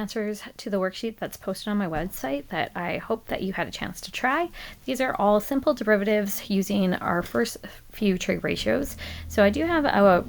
answers to the worksheet that's posted on my website that I hope that you had a chance to try. These are all simple derivatives using our first few trig ratios. So I do have a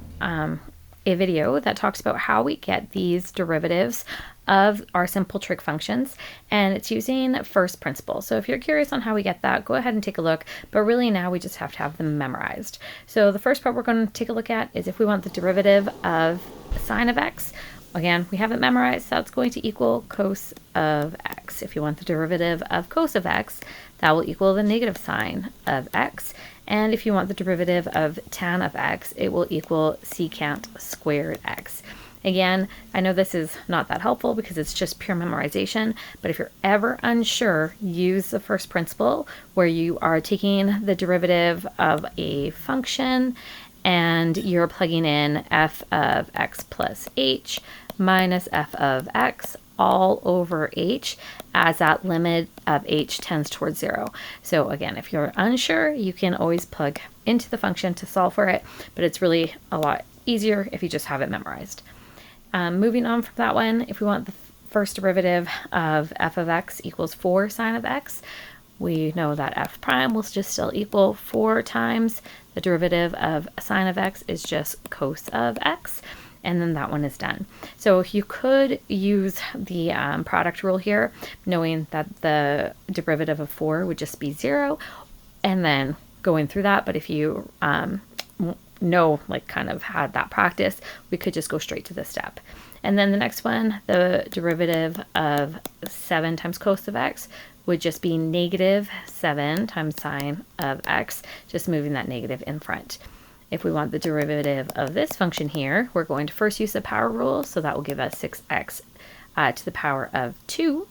video that talks about how we get these derivatives of our simple trig functions, and it's using first principle. So if you're curious on how we get that, go ahead and take a look, but really now we just have to have them memorized. So the first part we're going to take a look at is if we want the derivative of sine of x. Again, we have it memorized, so that's going to equal cos of x. If you want the derivative of cos of x, that will equal the negative sine of x. And if you want the derivative of tan of x, it will equal secant squared x. Again, I know this is not that helpful because it's just pure memorization, but if you're ever unsure, use the first principle where you are taking the derivative of a function and you're plugging in f of x plus h minus f of x all over h as that limit of h tends towards 0. So again, if you're unsure, you can always plug into the function to solve for it, but it's really a lot easier if you just have it memorized. Moving on from that one, if we want the first derivative of f of x equals 4 sine of x, we know that f prime will just still equal 4 times the derivative of sine of x is just cos of x, and then that one is done. So you could use the product rule here, knowing that the derivative of 4 would just be 0, and then going through that. But if you kind of had that practice, we could just go straight to this step. And then the next one, the derivative of 7 times cos of x would just be negative 7 times sine of x, just moving that negative in front. If we want the derivative of this function here, we're going to first use the power rule, so that will give us 6x to the power of 2.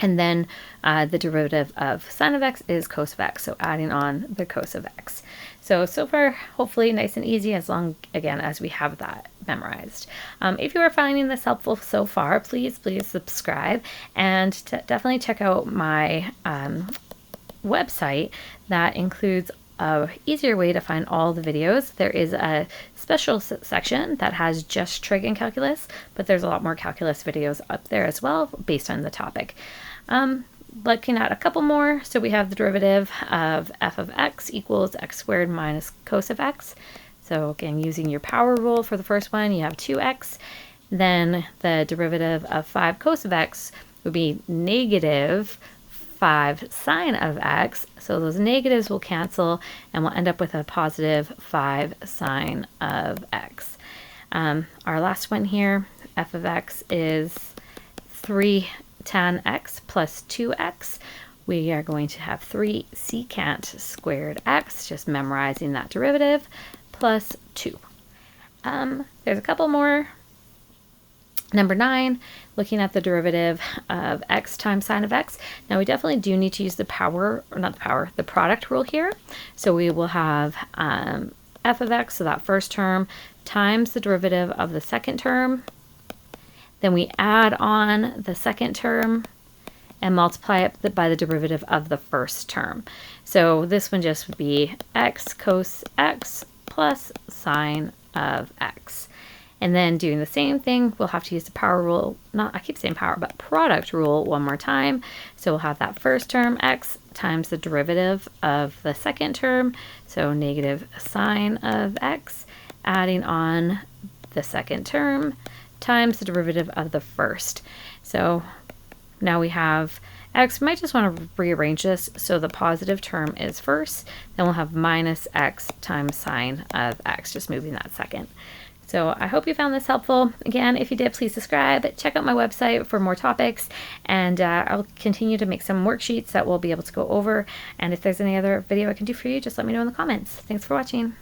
And then the derivative of sine of x is cos of x, so adding on the cos of x. So far, hopefully nice and easy, as long, again, as we have that memorized. If you are finding this helpful so far, please subscribe, and definitely check out my website that includes a easier way to find all the videos. There is a special section that has just trig and calculus, but there's a lot more calculus videos up there as well based on the topic. Looking at a couple more, so we have the derivative of f of x equals x squared minus cos of x. So again, using your power rule for the first one, you have 2x. Then the derivative of 5 cos of x would be negative 5 sine of x. So those negatives will cancel, and we'll end up with a positive 5 sine of x. Our last one here, f of x is 3 tan x plus 2x. We are going to have 3 secant squared x, just memorizing that derivative, plus 2. There's a couple more. Number 9, looking at the derivative of x times sine of x. Now we definitely do need to use the the product rule here. So we will have f of x, so that first term, times the derivative of the second term. Then we add on the second term and multiply it by the derivative of the first term. So this one just would be x cos x plus sine of x. And then doing the same thing, we'll have to use the power rule, I keep saying power, but product rule one more time. So we'll have that first term, x, times the derivative of the second term, so negative sine of x, adding on the second term, times the derivative of the first. So now we have x. We might just want to rearrange this so the positive term is first, then we'll have minus x times sine of x, just moving that second. So I hope you found this helpful. Again, if you did, please subscribe. Check out my website for more topics, and I'll continue to make some worksheets that we'll be able to go over. And if there's any other video I can do for you, just let me know in the comments. Thanks for watching.